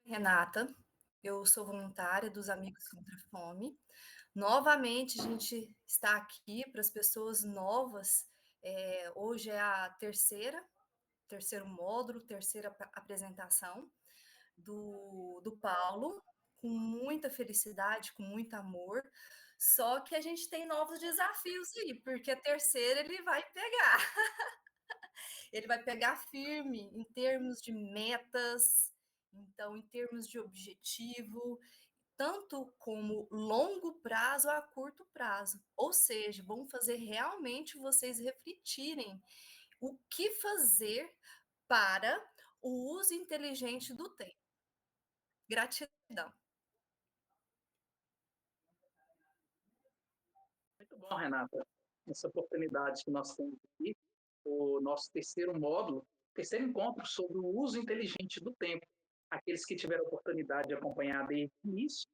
Renata, eu sou voluntária dos Amigos Contra a Fome. Novamente, a gente está aqui para as pessoas novas. Hoje é a terceiro módulo, terceira apresentação do Paulo, com muita felicidade, com muito amor. Só que a gente tem novos desafios aí, porque a terceira ele vai pegar. Ele vai pegar firme em termos de metas, então, em termos de objetivo, tanto como longo prazo a curto prazo. Ou seja, vão fazer realmente vocês refletirem o que fazer para o uso inteligente do tempo. Gratidão. Muito bom, Renata, essa oportunidade que nós temos aqui, o nosso terceiro módulo, terceiro encontro sobre o uso inteligente do tempo. Aqueles que tiveram a oportunidade de acompanhar desde o início,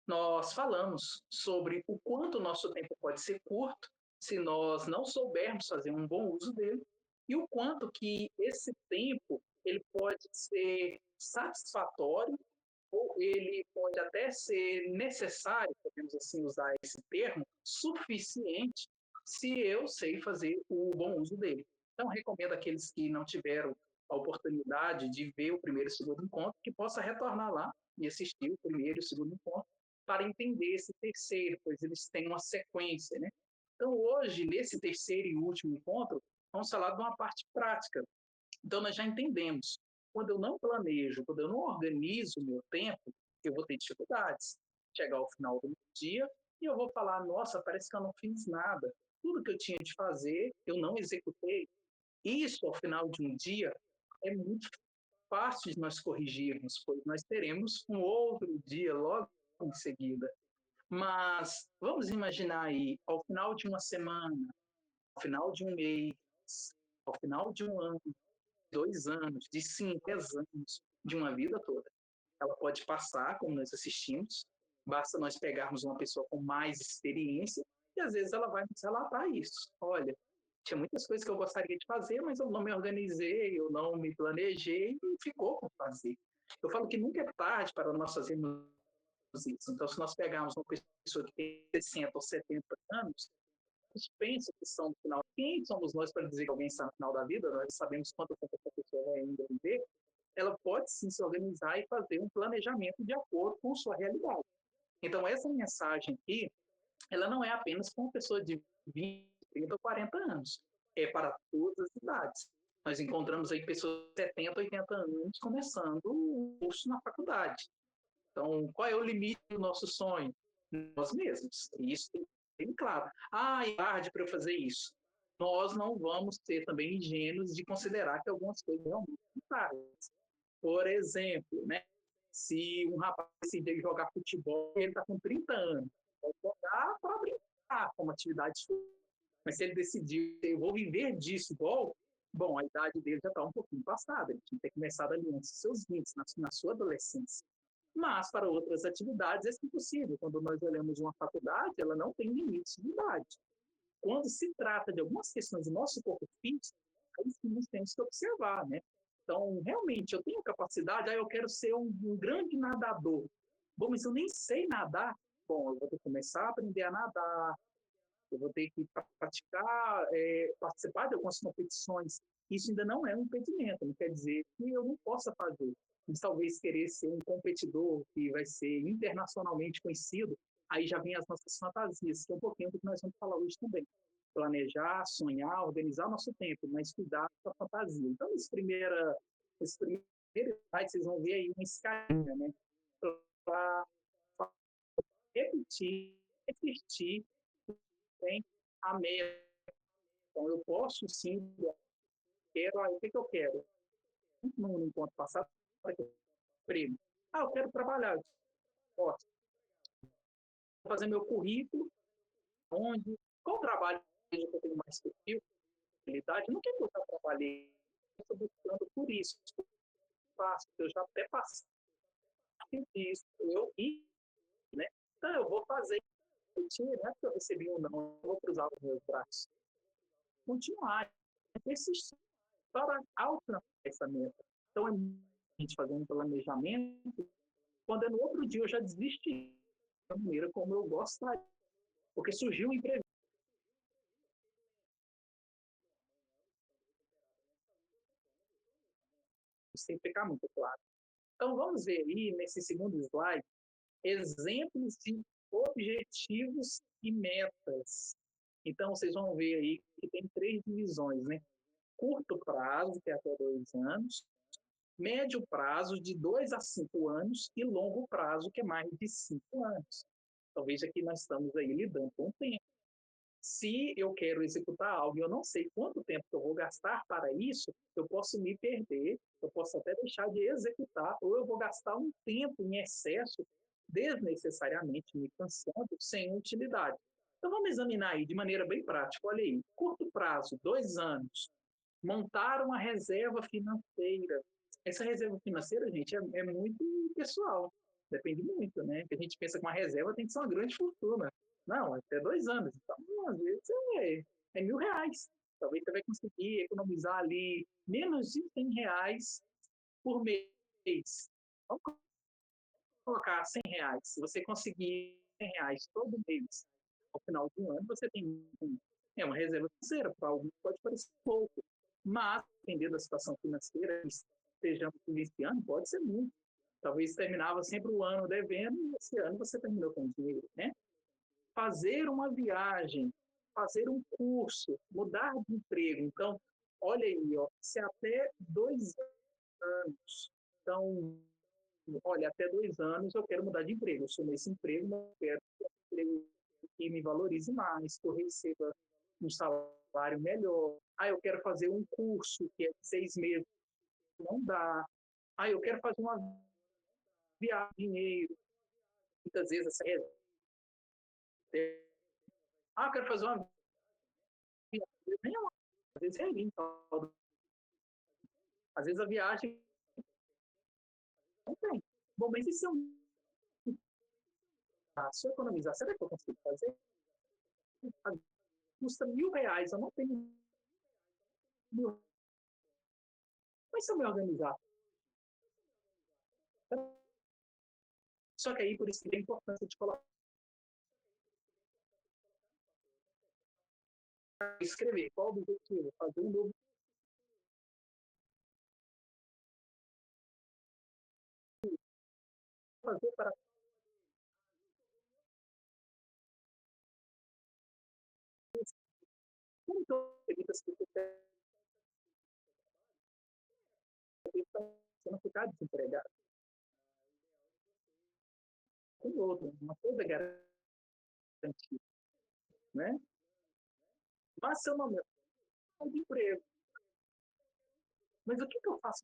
nós falamos sobre o quanto o nosso tempo pode ser curto se nós não soubermos fazer um bom uso dele e o quanto que esse tempo ele pode ser satisfatório ou ele pode até ser necessário, podemos assim usar esse termo, suficiente, se eu sei fazer o bom uso dele. Então, recomendo àqueles que não tiveram a oportunidade de ver o primeiro e o segundo encontro, que possa retornar lá e assistir o primeiro e o segundo encontro, para entender esse terceiro, pois eles têm uma sequência, né? Então, hoje, nesse terceiro e último encontro, vamos falar de uma parte prática. Então, nós já entendemos. Quando eu não planejo, quando eu não organizo o meu tempo, eu vou ter dificuldades. Chegar ao final do dia e eu vou falar: nossa, parece que eu não fiz nada. Tudo que eu tinha de fazer, eu não executei. Isso, ao final de um dia, é muito fácil de nós corrigirmos, pois nós teremos um outro dia logo em seguida. Mas vamos imaginar aí, ao final de uma semana, ao final de um mês, ao final de um ano, 2 anos, de 5, 10 anos, de uma vida toda. Ela pode passar, como nós assistimos, basta nós pegarmos uma pessoa com mais experiência e às vezes ela vai nos relatar isso. Olha, tinha muitas coisas que eu gostaria de fazer, mas eu não me organizei, eu não me planejei e ficou por fazer. Eu falo que nunca é tarde para nós fazermos isso. Então, se nós pegarmos uma pessoa que tem 60 ou 70 anos, pensa que são no final. Quem somos nós para dizer que alguém está no final da vida? Nós sabemos quanto tempo essa pessoa vai ainda viver. Ela pode sim se organizar e fazer um planejamento de acordo com sua realidade. Então, essa mensagem aqui, ela não é apenas para uma pessoa de 20, 30 ou 40 anos. É para todas as idades. Nós encontramos aí pessoas de 70, 80 anos começando o curso na faculdade. Então, qual é o limite do nosso sonho? Nós mesmos. E isso tem bem claro. Ah, é tarde para eu fazer isso. Nós não vamos ser também ingênuos de considerar que algumas coisas realmente são tardes. Por exemplo, né, se um rapaz decidir jogar futebol, ele está com 30 anos, vai jogar para brincar como atividade. Mas se ele decidir, eu vou viver disso igual, bom, a idade dele já está um pouquinho passada, ele tinha que ter começado ali antes dos seus 20, na sua adolescência. Mas para outras atividades é impossível. Quando nós olhamos uma faculdade, ela não tem limites de idade. Quando se trata de algumas questões do nosso corpo físico, aí sim nós temos que observar, né? Então, realmente, eu tenho capacidade, eu quero ser um grande nadador. Bom, mas eu nem sei nadar. Bom, eu vou ter que começar a aprender a nadar, eu vou ter que praticar, participar de algumas competições. Isso ainda não é um impedimento, não quer dizer que eu não possa fazer. Mas talvez querer ser um competidor que vai ser internacionalmente conhecido, aí já vem as nossas fantasias, que é um pouquinho do que nós vamos falar hoje também. Planejar, sonhar, organizar nosso tempo, mas cuidar da fantasia. Então, esse primeiro slide, vocês vão ver aí uma escalinha, né? Para repetir, refletir tem a meta. Então, eu posso sim, quero, o que, que eu quero? No encontro passado, emprego. Ah, eu quero trabalhar. Posso fazer meu currículo, onde, qual trabalho que eu tenho mais perfil, habilidade, não quer que eu já trabalhei, eu estou buscando por isso. Faço, eu já até passei disso, né? Então, eu vou fazer, não é que eu recebi ou não, eu vou cruzar os meus braços. Continuar, persistir para alcançar essa meta. Então, é a gente fazer um planejamento quando é no outro dia eu já desisti da maneira como eu gostaria, porque surgiu um imprevisto, sem ficar muito claro. Então, vamos ver aí, nesse segundo slide, exemplos de objetivos e metas. Então, vocês vão ver aí que tem três divisões, né? Curto prazo, que é até 2 anos, médio prazo, de 2 a 5 anos, e longo prazo, que é mais de 5 anos. Então, veja que nós estamos aí lidando com o tempo. Se eu quero executar algo e eu não sei quanto tempo que eu vou gastar para isso, eu posso me perder, eu posso até deixar de executar, ou eu vou gastar um tempo em excesso, desnecessariamente me cansando, sem utilidade. Então vamos examinar aí de maneira bem prática. Olha aí, curto prazo, 2 anos, montar uma reserva financeira. Essa reserva financeira, gente, é muito pessoal. Depende muito, né? Porque a gente pensa que uma reserva tem que ser uma grande fortuna. Não, até 2 anos. Então, às vezes, é R$ 1.000. Talvez você vai conseguir economizar ali menos de R$ 100 por mês. Vamos colocar R$ 100. Se você conseguir R$ 100 todo mês, ao final de um ano, você tem uma reserva financeira. Para alguns pode parecer pouco, mas, dependendo da situação financeira que estejamos vivenciando, pode ser muito. Talvez terminava sempre o ano devendo e esse ano você terminou com dinheiro, né? Fazer uma viagem, fazer um curso, mudar de emprego. Então, olha aí, ó, se até 2 anos. Então, olha, até 2 anos eu quero mudar de emprego. Eu sou nesse emprego, mas eu quero um emprego que me valorize mais, que eu receba um salário melhor. Ah, eu quero fazer um curso que é de 6 meses, não dá. Ah, eu quero fazer uma viagem, dinheiro. Muitas vezes essa reserva. Ah, eu quero fazer uma viagem. Nem é uma, às vezes é então, às vezes a viagem não tem. Bom, mas e se eu se eu economizar, será que eu consigo fazer? Custa R$ 1.000, eu não tenho mil. Mas se eu me organizar? Só que aí, por isso que é a importância de colocar, escrever qual o objetivo, fazer um novo, fazer para como que eu evito as pessoas não ficar desempregado com o outro, uma coisa garantida, né? Mas se eu não me de emprego, mas o que, que eu faço?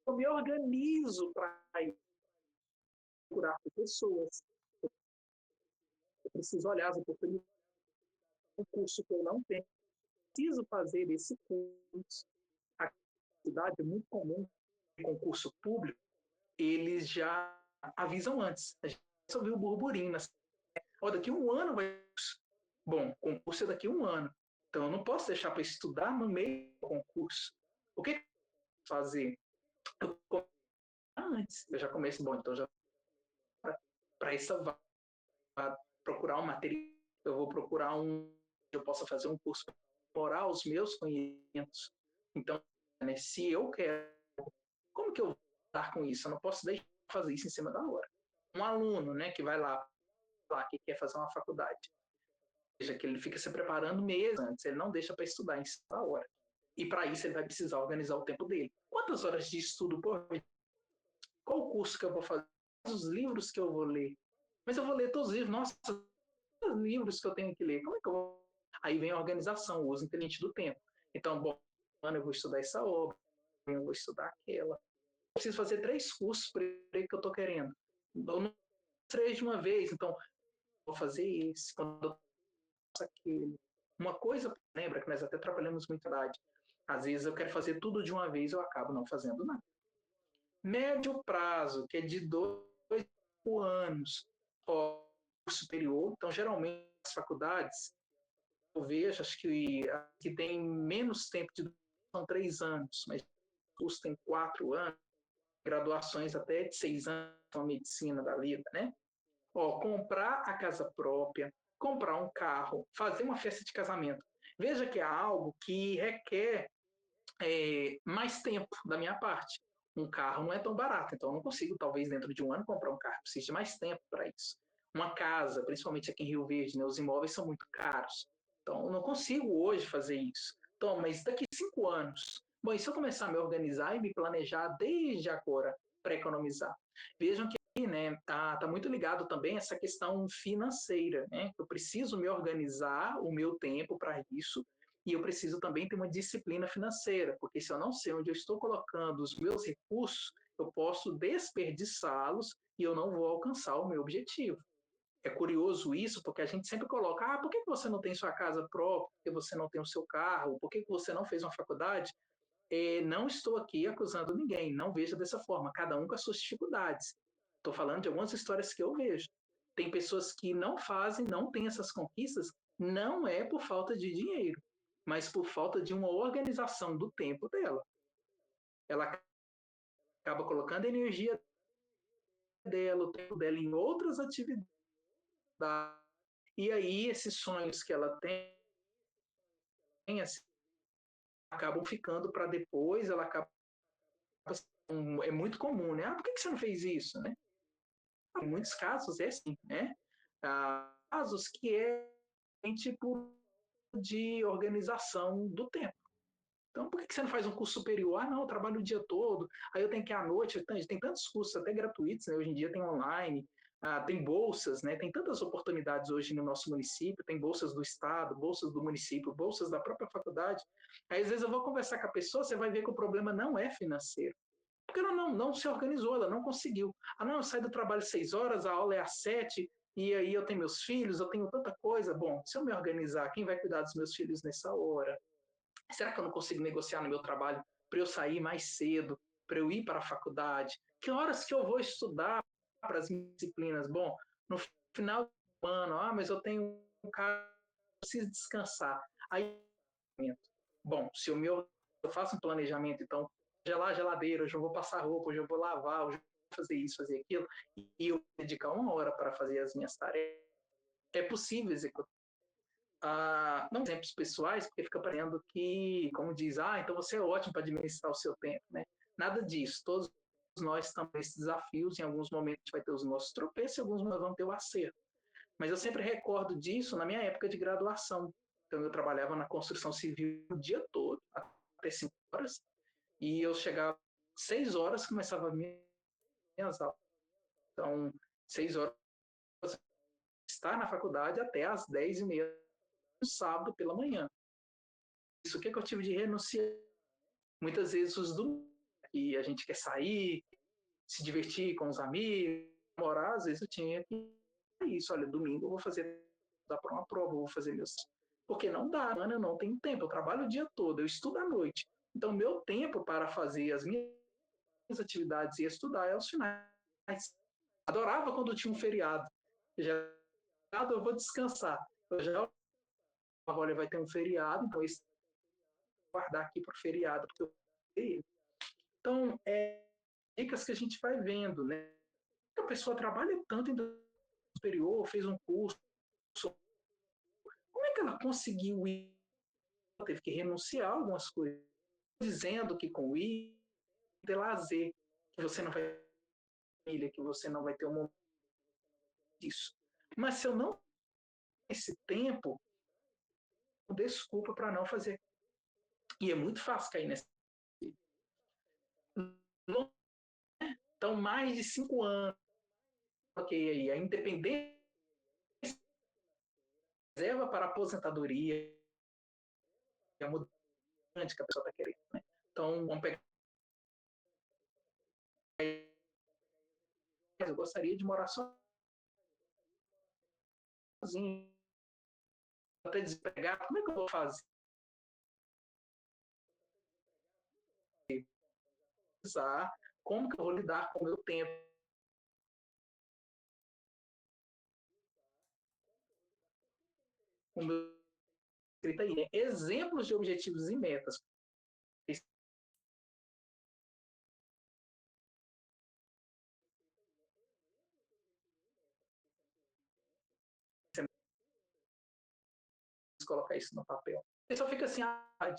Eu me organizo para procurar pessoas, eu preciso olhar as oportunidades, um curso que eu não tenho, preciso fazer esse curso. A cidade é muito comum, concurso público, eles já avisam antes. A gente só viu o burburinho. Daqui um ano vai. Bom, concurso é daqui um ano. Então, eu não posso deixar para estudar no meio do concurso. O que eu fazer? Eu começo antes. Eu já começo, bom, então já para essa vaga, procurar um material, eu vou procurar eu possa fazer um curso para explorar os meus conhecimentos. Então, né, se eu quero, como que eu vou dar com isso? Eu não posso deixar de fazer isso em cima da hora. Um aluno, né, que vai lá que quer fazer uma faculdade, seja que ele fica se preparando meses antes, ele não deixa para estudar em cima da hora. E para isso ele vai precisar organizar o tempo dele. Quantas horas de estudo por mês? Qual o curso que eu vou fazer? Os livros que eu vou ler? Mas eu vou ler todos os livros. Nossa, os livros que eu tenho que ler. Como é que eu vou? Aí vem a organização, o uso inteligente do tempo. Então, bom, eu vou estudar essa obra, eu vou estudar aquela. Eu preciso fazer 3 cursos para que eu estou querendo. Eu não 3 de uma vez, então vou fazer esse, quando eu faço aquele. Uma coisa, lembra que nós até trabalhamos muito na idade. Às vezes eu quero fazer tudo de uma vez, eu acabo não fazendo nada. Médio prazo, que é de 2 a 5 anos, superior. Então, geralmente, as faculdades, eu vejo, acho que tem menos tempo de são 3 anos, mas o curso tem 4 anos. graduações até de 6 anos com a medicina da vida, né? Ó, comprar a casa própria, comprar um carro, fazer uma festa de casamento. Veja que é algo que requer mais tempo da minha parte. Um carro não é tão barato, então eu não consigo, talvez, dentro de um ano, comprar um carro. Preciso de mais tempo para isso. Uma casa, principalmente aqui em Rio Verde, né, os imóveis são muito caros. Então, eu não consigo hoje fazer isso. Então, mas daqui 5 anos, bom, e se eu começar a me organizar e me planejar desde agora para economizar? Vejam que né, tá muito ligado também essa questão financeira, né? Eu preciso me organizar o meu tempo para isso e eu preciso também ter uma disciplina financeira, porque se eu não sei onde eu estou colocando os meus recursos, eu posso desperdiçá-los e eu não vou alcançar o meu objetivo. É curioso isso, porque a gente sempre coloca, por que você não tem sua casa própria, por que você não tem o seu carro, por que você não fez uma faculdade? Não estou aqui acusando ninguém, não veja dessa forma, cada um com as suas dificuldades. Estou falando de algumas histórias que eu vejo. Tem pessoas que não fazem, não têm essas conquistas, não é por falta de dinheiro, mas por falta de uma organização do tempo dela. Ela acaba colocando a energia dela, o tempo dela em outras atividades, e aí esses sonhos que ela tem assim, acabam ficando para depois, ela acaba é muito comum, né? Por que você não fez isso, né? Em muitos casos é assim, né? Casos que é tipo de organização do tempo. Então, por que você não faz um curso superior? Não, eu trabalho o dia todo, aí eu tenho que ir à noite. Tem tantos cursos, até gratuitos, né? Hoje em dia tem online, tem bolsas, né? Tem tantas oportunidades hoje no nosso município, tem bolsas do Estado, bolsas do município, bolsas da própria faculdade. Aí, às vezes, eu vou conversar com a pessoa, você vai ver que o problema não é financeiro. Porque ela não se organizou, ela não conseguiu. Não, eu saio do trabalho às 6 horas, a aula é às 7, e aí eu tenho meus filhos, eu tenho tanta coisa. Bom, se eu me organizar, quem vai cuidar dos meus filhos nessa hora? Será que eu não consigo negociar no meu trabalho para eu sair mais cedo, para eu ir para a faculdade? Que horas que eu vou estudar para as minhas disciplinas? Bom, no final do ano, mas eu tenho um cara, preciso descansar. Aí, bom, se eu faço um planejamento, então, gelar a geladeira, hoje eu vou passar roupa, hoje eu vou lavar, hoje eu vou fazer isso, fazer aquilo, e eu dedicar 1 hora para fazer as minhas tarefas, é possível executar. Não exemplos pessoais, porque fica parecendo que, como diz, então você é ótimo para administrar o seu tempo, né? Nada disso. Todos nós estamos nesses desafios, em alguns momentos a gente vai ter os nossos tropeços, em alguns momentos vamos ter o acerto. Mas eu sempre recordo disso na minha época de graduação. Então, eu trabalhava na construção civil o dia todo, até 5 horas, e eu chegava às 6 horas, começava as minhas aulas. Então, 6 horas, estar na faculdade até às 10h30 no sábado pela manhã. Isso que eu tive de renunciar. Muitas vezes os domingos que a gente quer sair, se divertir com os amigos, morar, às vezes eu tinha que isso, olha, domingo eu vou fazer dá para uma prova, eu vou fazer meus porque não dá, eu não tenho tempo, eu trabalho o dia todo, eu estudo à noite. Então meu tempo para fazer as minhas atividades e estudar é aos finais. Adorava quando tinha um feriado. Já eu vou descansar. Eu já olha, vai ter um feriado, então esse guardar aqui para o feriado, porque eu então, dicas que a gente vai vendo, né? A pessoa trabalha tanto em superior, fez um curso, como é que ela conseguiu ir? Ela teve que renunciar a algumas coisas, dizendo que com ir ter lazer, que você não vai ter família, que você não vai ter um momento disso. Mas se eu não tenho esse tempo, desculpa para não fazer. E é muito fácil cair nessa. Então, mais de 5 anos, ok, aí a independência reserva para a aposentadoria, é a mudante que a pessoa está querendo. Né? Então, vamos pegar. Eu gostaria de morar sozinho, até desempregado. Como é que eu vou fazer? Como que eu vou lidar com o meu tempo? Com o meu escrita aí, né? Exemplos de objetivos e metas. colocar isso no papel. Ele só fica assim, eu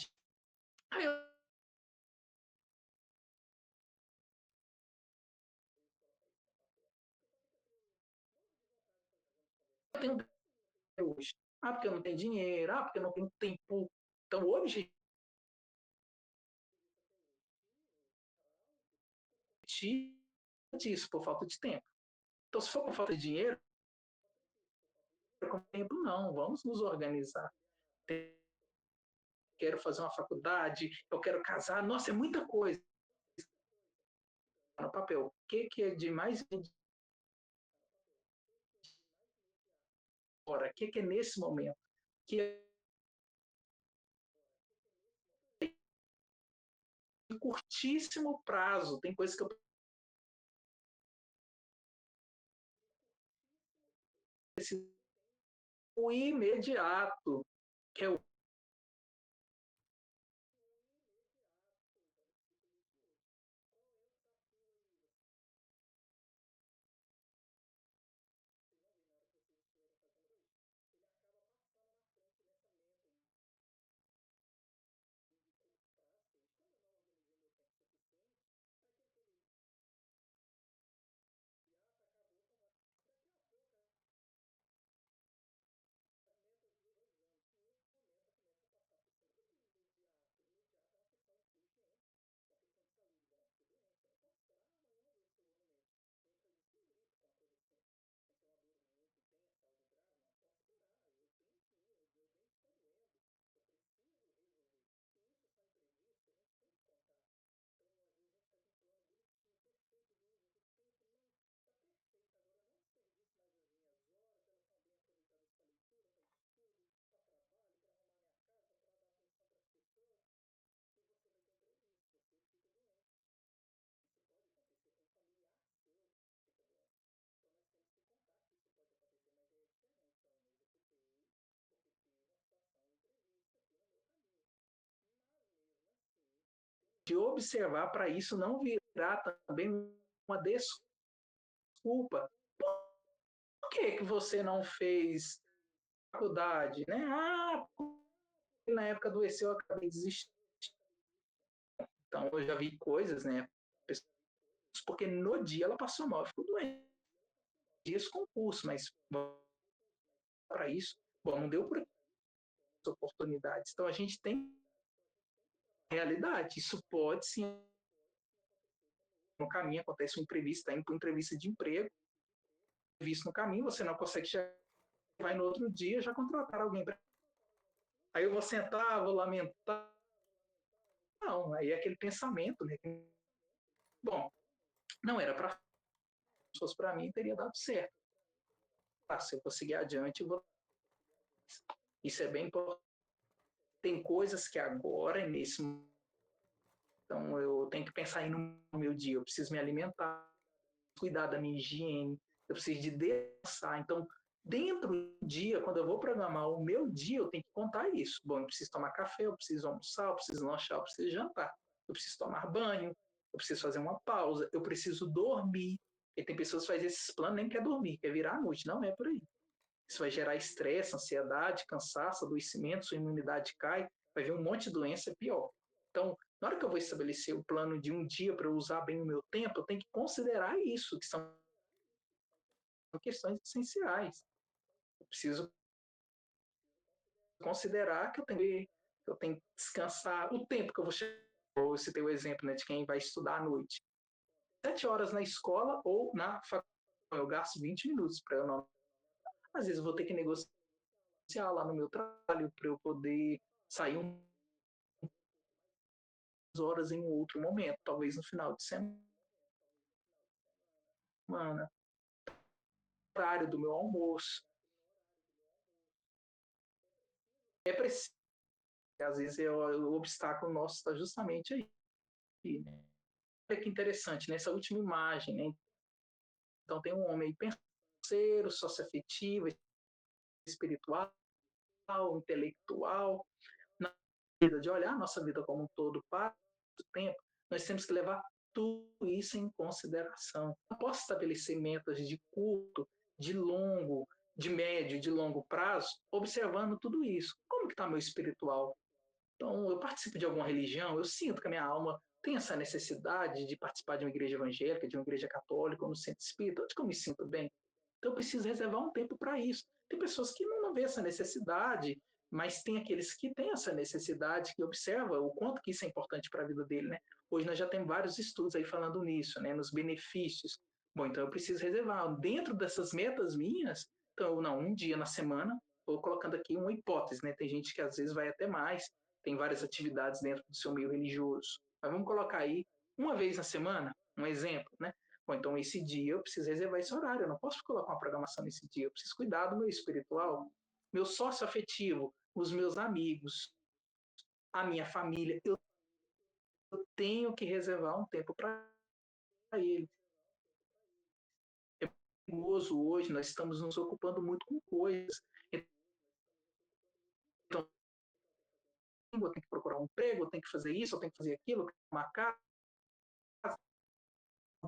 tenho hoje. Porque eu não tenho dinheiro, porque eu não tenho tempo. Então, o objetivo disso, por falta de tempo. Então, se for por falta de dinheiro, com tempo não, vamos nos organizar. Quero fazer uma faculdade, eu quero casar, nossa, é muita coisa no papel. O que é de mais agora? O que é nesse momento? Que é em curtíssimo prazo, tem coisas que eu preciso imediato, que é o de observar para isso não virar também uma desculpa. Por que você não fez faculdade? Né? Na época adoeceu, eu acabei desistindo. Então, eu já vi coisas, né? Porque no dia ela passou mal, ficou doente. Dias concurso, mas para isso, bom, não deu por oportunidades. Então, a gente tem realidade. Isso pode sim no caminho acontece um imprevisto, está indo para uma entrevista de emprego, visto no caminho, você não consegue chegar, vai no outro dia já contratar alguém. Aí eu vou sentar, vou lamentar. Não, aí é aquele pensamento, né? Bom, não era para se fosse para mim, teria dado certo. Se eu vou seguir adiante, eu vou. Isso é bem importante. Tem coisas que agora, nesse então eu tenho que pensar aí no meu dia, eu preciso me alimentar, cuidar da minha higiene, eu preciso de descansar. Então, dentro do dia, quando eu vou programar o meu dia, eu tenho que contar isso. Bom, eu preciso tomar café, eu preciso almoçar, eu preciso lanchar, eu preciso jantar, eu preciso tomar banho, eu preciso fazer uma pausa, eu preciso dormir. E tem pessoas que fazem esses planos nem quer dormir, quer virar à noite. Não é por aí. Isso vai gerar estresse, ansiedade, cansaço, adoecimento, sua imunidade cai, vai vir um monte de doença pior. Então, na hora que eu vou estabelecer o plano de um dia para eu usar bem o meu tempo, eu tenho que considerar isso, que são questões essenciais. Eu preciso considerar que eu tenho que descansar o tempo que eu vou chegar. Eu citei o exemplo, né, de quem vai estudar à noite. 7 horas na escola ou na faculdade. Eu gasto 20 minutos para eu não. Às vezes eu vou ter que negociar lá no meu trabalho para eu poder sair umas horas em outro momento, talvez no final de semana, horário do meu almoço. É preciso. Às vezes o obstáculo nosso está justamente aí. Né? Olha que interessante, nessa última imagem, né? Então tem um homem penseiro, socioafetivo, espiritual, intelectual, na vida de olhar a nossa vida como um todo para o tempo, nós temos que levar tudo isso em consideração. Não posso estabelecer metas de curto, de longo, de médio e de longo prazo, observando tudo isso. Como que está meu espiritual? Então, eu participo de alguma religião, eu sinto que a minha alma tem essa necessidade de participar de uma igreja evangélica, de uma igreja católica, ou no centro espírita, onde que eu me sinto bem? Então, eu preciso reservar um tempo para isso. Tem pessoas que não vê essa necessidade, mas tem aqueles que têm essa necessidade, que observa o quanto que isso é importante para a vida dele, né? Hoje nós já temos vários estudos aí falando nisso, né? Nos benefícios. Bom, então eu preciso reservar. Dentro dessas metas minhas, então, não, um dia na semana, estou colocando aqui uma hipótese, né? Tem gente que às vezes vai até mais, tem várias atividades dentro do seu meio religioso. Mas vamos colocar aí uma vez na semana, um exemplo, né? Bom, então esse dia eu preciso reservar esse horário, eu não posso colocar uma programação nesse dia, eu preciso cuidar do meu espiritual, meu sócio afetivo, os meus amigos, a minha família, eu tenho que reservar um tempo para ele. É perigoso hoje, nós estamos nos ocupando muito com coisas. Então, eu tenho que procurar um emprego, eu tenho que fazer isso, eu tenho que fazer aquilo, uma casa,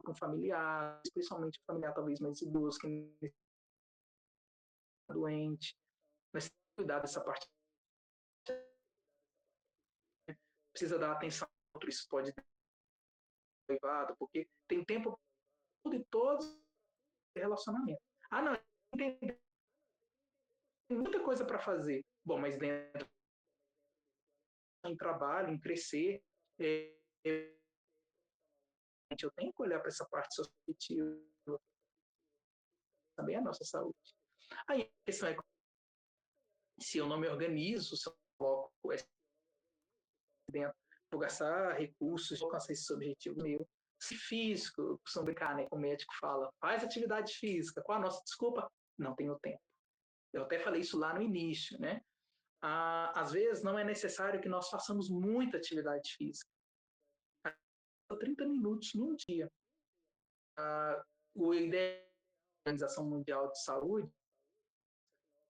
com um familiar, especialmente um familiar talvez mais idoso, que é doente. Mas tem que cuidar dessa parte. Precisa dar atenção ao outro, isso pode ter privado, porque tem tempo de todos os relacionamentos. Ah, não, tem muita coisa para fazer. Bom, mas dentro em trabalho, em crescer, é, eu tenho que olhar para essa parte social, também a nossa saúde. Aí a questão é se eu não me organizo, se eu coloco dentro, vou gastar recursos, vou alcançar esse objetivo meu. Se físico, eu costumo brincar, né? Com o médico fala, faz atividade física. Qual a nossa desculpa? Não tenho tempo. Eu até falei isso lá no início, né? Às vezes não é necessário que nós façamos muita atividade física. 30 minutos num dia. O ideal da Organização Mundial de Saúde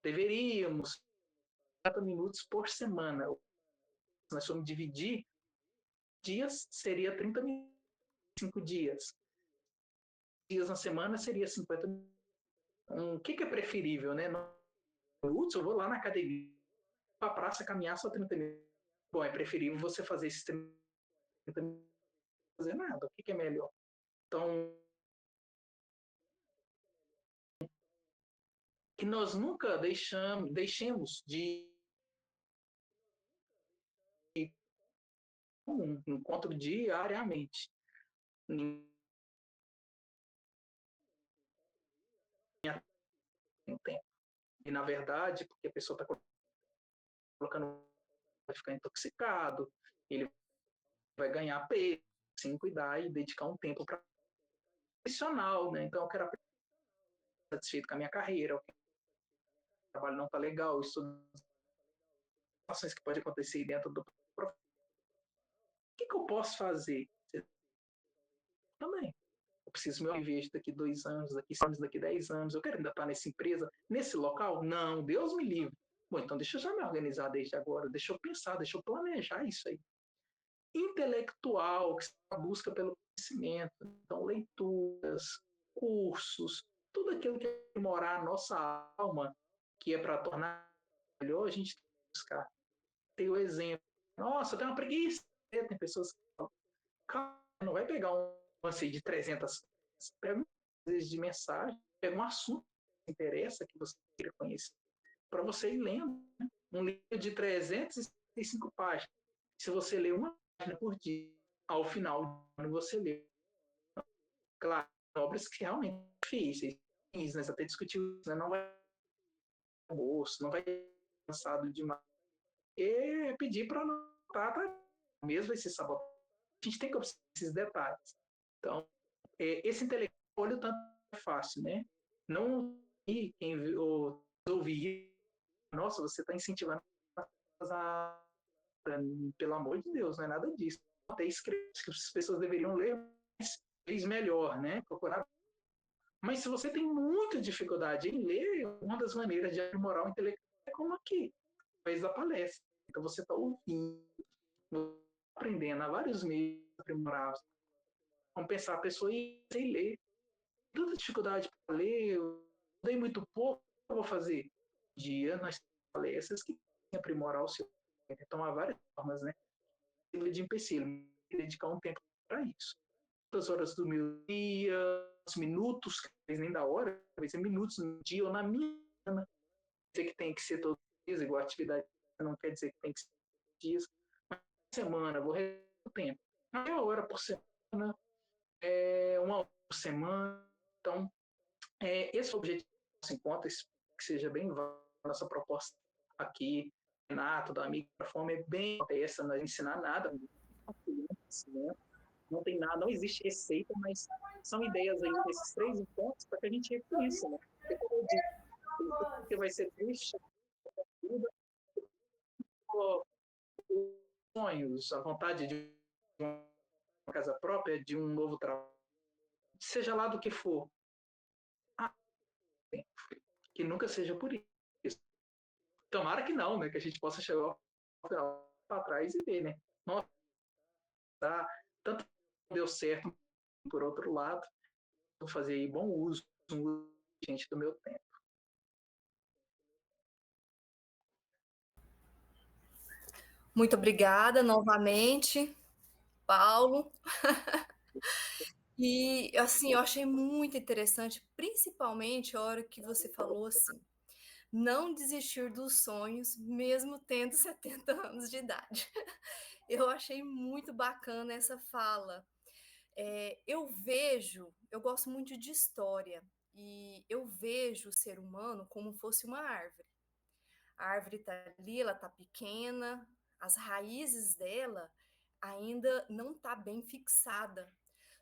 deveríamos 30 minutos por semana. Se nós formos dividir dias, seria 30 minutos, 5 dias. Dias na semana seria 50 minutos. O que é preferível, né? Minutos, eu vou lá na academia, para a praça, caminhar só 30 minutos. Bom, é preferível você fazer esses 30 minutos fazer nada. O que é melhor? Então, que nós nunca deixemos de um encontro diariamente. Em tempo. E, na verdade, porque a pessoa está colocando, vai ficar intoxicado, ele vai ganhar peso, sem cuidar e dedicar um tempo para profissional, né? Então, eu quero satisfeito com a minha carreira, o trabalho não está legal, isso situações que podem acontecer dentro do o que eu posso fazer? Também. Eu preciso me viver daqui 2 anos, daqui 5 anos, daqui 10 anos. Eu quero ainda estar nessa empresa, nesse local? Não, Deus me livre. Bom, então deixa eu já me organizar desde agora, deixa eu pensar, deixa eu planejar isso aí. Intelectual, que se busca pelo conhecimento, então leituras, cursos, tudo aquilo que é morar a nossa alma, que é para tornar melhor, a gente tem que buscar. Tem o exemplo. Nossa, tem uma preguiça. Tem pessoas que falam, cara, não vai pegar um assim, de 300, pega vezes de mensagem, pega um assunto que interessa, que você queira conhecer, para você ir lendo. Né? Um livro de 365 páginas. Se você ler uma página por dia, ao final do ano você lê. Claro, obras que realmente são difíceis, né? Até discutir isso, né? Não vai almoço, não vai cansado demais. E pedir para não estar mesmo esse sábado. A gente tem que observar esses detalhes. Então, esse intelectual, olha o tanto é fácil, né? Não quem ouvir, nossa, você está incentivando a pelo amor de Deus, não é nada disso. Até escrever que as pessoas deveriam ler mais melhor, né? Procurar. Mas se você tem muita dificuldade em ler, uma das maneiras de aprimorar o intelectual é como aqui, fez a palestra. Então você está ouvindo, aprendendo há vários meses aprimorar. Vamos pensar, a pessoa ir sem ler, tanta dificuldade para ler, eu dei muito pouco, eu vou fazer? Dia nós temos palestras que aprimorar o seu. Então, há várias formas, né? De empecilho, dedicar um tempo para isso. Quantas horas do meu dia, minutos, talvez nem da hora, talvez ser minutos no dia ou na minha semana. Não quer dizer que tem que ser todos os dias, igual atividade, não quer dizer que tem que ser todos os dias. Mas semana, vou reduzir o tempo. Meia hora por semana, uma hora por semana. Então, esse é o objetivo que se encontra, que seja bem válido a nossa proposta aqui, Renato, da Amiga da Fome, é bem essa, não é ensinar nada, não tem nada, não existe receita, mas são ideias aí desses 3 encontros para que a gente reconheça, né? Porque vai ser triste, tudo, os sonhos, a vontade de uma casa própria, de um novo trabalho, seja lá do que for, que nunca seja por isso. Tomara que não, né? Que a gente possa chegar para trás e ver, né? Nossa, tá, tanto deu certo, por outro lado, vou fazer aí bom uso, um uso gente do meu tempo. Muito obrigada novamente, Paulo. E assim, eu achei muito interessante, principalmente a hora que você falou assim: não desistir dos sonhos, mesmo tendo 70 anos de idade. Eu achei muito bacana essa fala. Eu gosto muito de história, e eu vejo o ser humano como fosse uma árvore. A árvore está ali, ela está pequena, as raízes dela ainda não está bem fixada.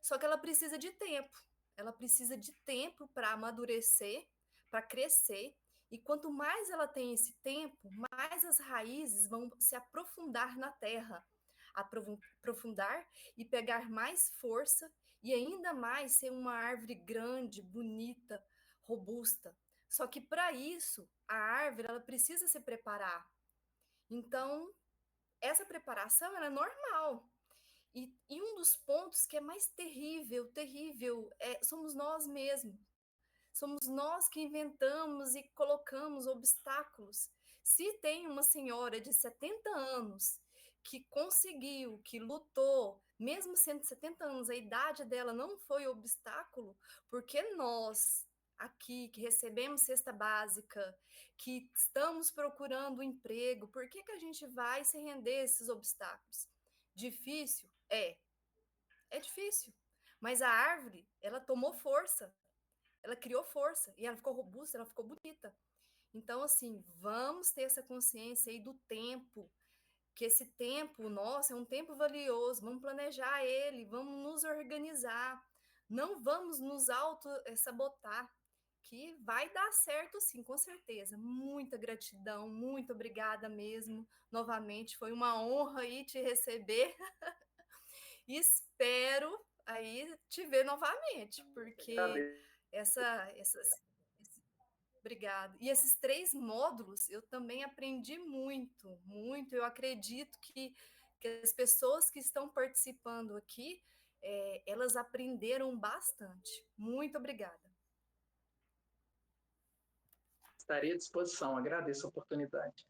Só que ela precisa de tempo. Ela precisa de tempo para amadurecer, para crescer. E quanto mais ela tem esse tempo, mais as raízes vão se aprofundar na terra, aprofundar e pegar mais força e ainda mais ser uma árvore grande, bonita, robusta. Só que para isso, a árvore ela precisa se preparar. Então, essa preparação ela é normal. E um dos pontos que é mais terrível, somos nós mesmos. Somos nós que inventamos e colocamos obstáculos. Se tem uma senhora de 70 anos que conseguiu, que lutou, mesmo sendo 70 anos, a idade dela não foi obstáculo, porque nós, aqui, que recebemos cesta básica, que estamos procurando um emprego, por que a gente vai se render a esses obstáculos? Difícil? É difícil. Mas a árvore, ela tomou força, ela criou força e ela ficou robusta, ela ficou bonita. Então, assim, vamos ter essa consciência aí do tempo, que esse tempo nosso é um tempo valioso, vamos planejar ele, vamos nos organizar, não vamos nos auto-sabotar, que vai dar certo sim, com certeza. Muita gratidão, muito obrigada mesmo, novamente, foi uma honra aí te receber e espero aí te ver novamente, porque essas obrigada. E esses 3 módulos eu também aprendi muito, muito. Eu acredito que as pessoas que estão participando aqui, elas aprenderam bastante. Muito obrigada. Estarei à disposição, agradeço a oportunidade.